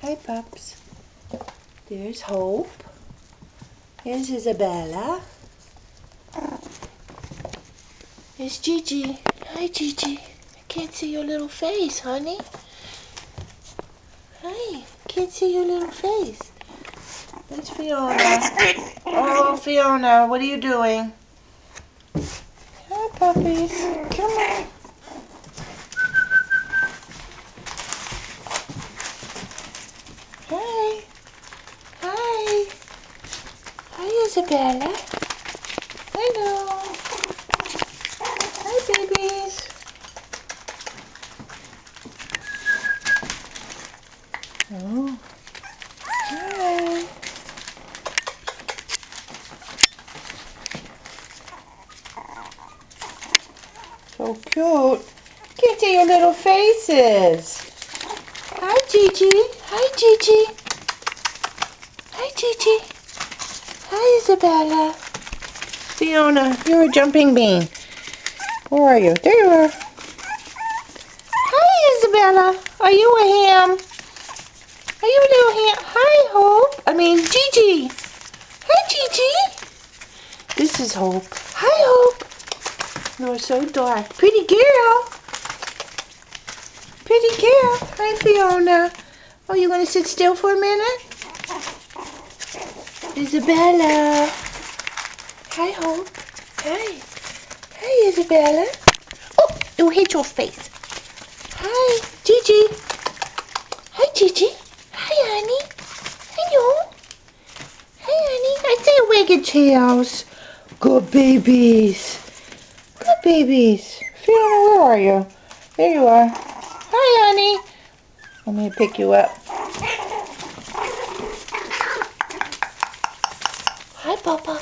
Hi, pups. There's Hope. Here's Isabella. There's Gigi. Hi, Gigi. I can't see your little face, honey. Hi. Can't see your little face. There's Fiona. Oh, Fiona, what are you doing? Hi, puppies. Come on. Hi. Hi. Hi, Isabella. Hello. Hi, babies. Oh. Hi. So cute. Can't see your little faces. Hi, Gigi. Hi, Gigi. Hi, Gigi. Hi, Isabella. Fiona, you're a jumping bean. Where are you? There you are. Hi, Isabella. Are you a ham? Are you a little ham? Hi, Hope. Gigi. Hi, Gigi. This is Hope. Hi, Hope. You're so dark. Pretty girl. Pretty girl. Hi, Fiona. Oh, you gonna sit still for a minute? Isabella. Hi, Hope. Hi. Hi, Isabella. Oh, you hit your face. Hi, Gigi. Hi, Gigi. Hi, honey. Hello. Hi, honey. I see you wagging tails. Good babies. Good babies. Fiona, where are you? There you are. Hi, honey. Let me pick you up. Hi, Papa.